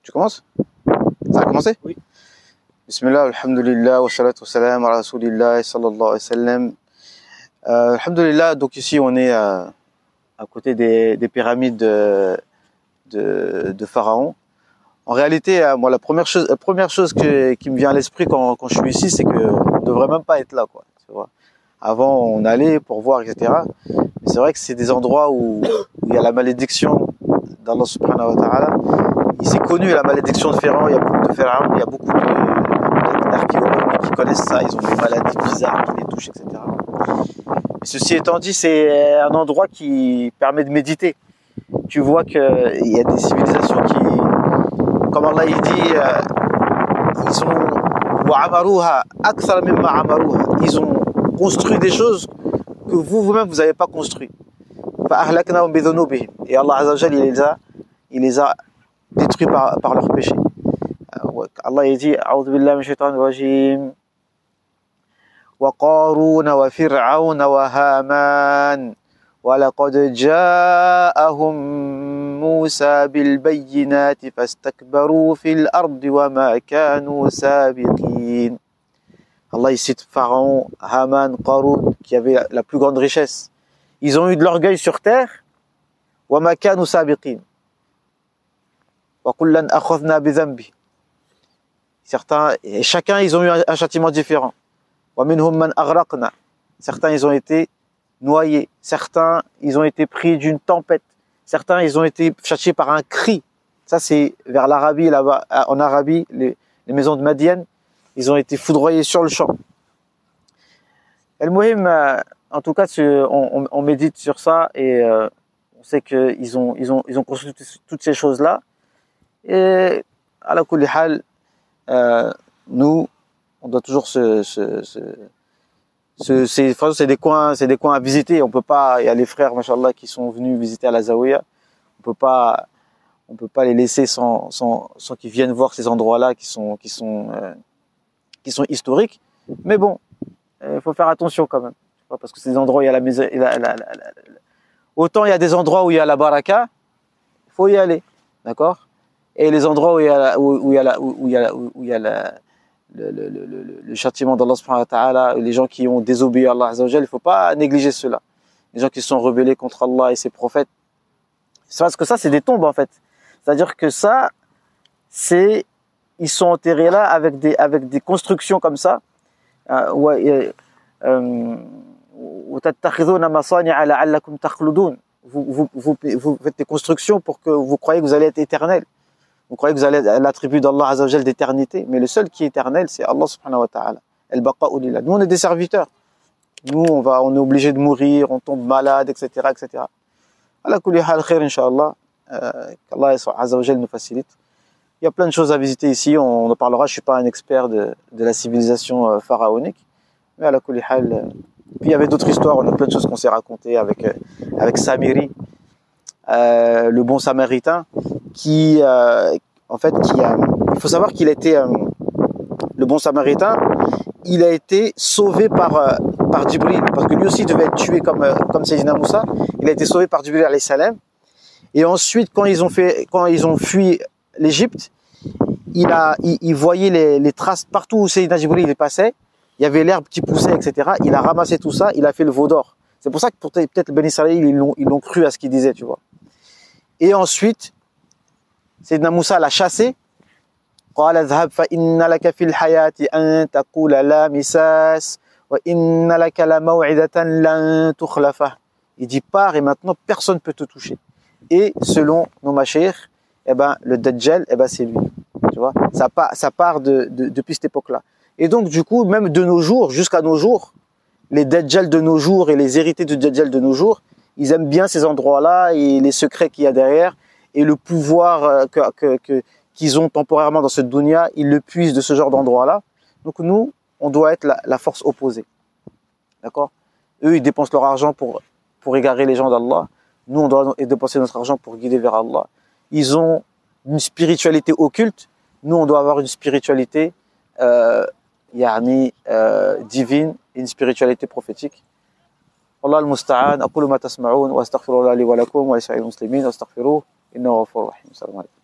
Tu commences? Ça a commencé? Oui. Bismillah, alhamdulillah, wa salatu wa salam ala rasulillah, sallallahu alayhi wa sallam. Alhamdulillah, donc ici on est à côté des pyramides de Pharaon. En réalité, moi la première chose qui me vient à l'esprit quand je suis ici, c'est que on devrait même pas être là, quoi. Tu vois. Avant, on allait pour voir, etc. Mais c'est vrai que c'est des endroits où il y a la malédiction d'Allah subhanahu wa ta'ala. Il s'est connu la malédiction de Pharaon, il y a beaucoup d'archéologues qui connaissent ça, ils ont des maladies bizarres qui les touchent, etc. Et ceci étant dit, c'est un endroit qui permet de méditer. Tu vois qu'il y a des civilisations qui, comme Allah il dit, ils ont construit des choses que vous-même vous n'avez pas construit. Et Allah Azza wa Jalla, il les a détruits par leurs péchés. Allah il dit A'udhu billahi minash shaitanir rajim wa qarun wa fir'aun wa haman wa laqad ja'ahum Musa bil bayyinati fastakbaru fil ardi wa ma kanu sabiqin. Allah il cite Pharaon, Haman, Qarun qui avaient la plus grande richesse. Ils ont eu de l'orgueil sur terre. Wa ma kanu sabiqin. Wa kullan akhadhna bi dhanbi. Certains, et chacun, ils ont eu un châtiment différent. Certains, ils ont été noyés. Certains, ils ont été pris d'une tempête. Certains, ils ont été châtiés par un cri. Ça, c'est vers l'Arabie, là-bas, en Arabie, les maisons de Madian, ils ont été foudroyés sur le champ. El Mohim, en tout cas, on médite sur ça et on sait qu'ils ont construit toutes ces choses-là. Et à la kulli hal, nous, on doit toujours c'est des coins à visiter. On peut pas, il y a les frères, machallah, qui sont venus visiter à la Zawiya. On peut pas les laisser sans qu'ils viennent voir ces endroits-là qui sont historiques. Mais bon, il faut faire attention quand même. Parce que c'est des endroits où il y a la maison, autant il y a des endroits où il y a la baraka, il faut y aller. D'accord? Et les endroits où il y a le châtiment d'Allah subhanahu wa ta'ala, les gens qui ont désobéi à Allah azza wa jalla, il ne faut pas négliger cela. Les gens qui se sont rebellés contre Allah et ses prophètes. C'est parce que ça, c'est des tombes en fait. C'est-à-dire que ça, ils sont enterrés là avec des constructions comme ça. Vous faites des constructions pour que vous croyez que vous allez être éternel. Vous croyez que vous allez être l'attribut d'Allah Azza wa Jal d'éternité, mais le seul qui est éternel, c'est Allah subhanahu wa ta'ala. Al-baqa'u lillah. Nous, on est des serviteurs. Nous, on est obligé de mourir, on tombe malade, etc., etc. Ala kulli hal khair, inshallah. Qu'Allah Azza wa Jal nous facilite. Il y a plein de choses à visiter ici. On en parlera. Je suis pas un expert de la civilisation pharaonique, mais ala kulli hal. Puis il y avait d'autres histoires. On a plein de choses qu'on s'est racontées avec Samiri, le bon samaritain, il faut savoir qu'il a été, le bon samaritain, il a été sauvé par Djibril, parce que lui aussi devait être tué comme Sayyidina Moussa. Il a été sauvé par Djibril alayhi salam. Et ensuite, quand ils ont fui l'Égypte, il voyait les traces partout où Sayyidina Djibril passait. Il y avait l'herbe qui poussait, etc. Il a ramassé tout ça, il a fait le veau d'or. C'est pour ça que peut-être les Ben Israël, ils l'ont cru à ce qu'il disait, tu vois. Et ensuite, Sayyidina Moussa l'a chassé. Il dit pars et maintenant personne ne peut te toucher. Et selon nos mashayikh, le Dajjal, c'est lui. Tu vois, ça part depuis cette époque-là. Et donc du coup, même de nos jours, jusqu'à nos jours, les Dajjal de nos jours et les hérités du Dajjal de nos jours, ils aiment bien ces endroits-là et les secrets qu'il y a derrière et le pouvoir qu'ils ont temporairement dans cette dunya, ils le puisent de ce genre d'endroit-là. Donc nous, on doit être la force opposée. D'accord? Eux, ils dépensent leur argent pour égarer les gens d'Allah. Nous, on doit dépenser notre argent pour guider vers Allah. Ils ont une spiritualité occulte. Nous, on doit avoir une spiritualité divine et une spiritualité prophétique. والله المستعان. أقول ما تسمعون وأستغفر الله لي ولكم ولسائر المسلمين واستغفروه إنه غفور رحيم. السلام عليكم.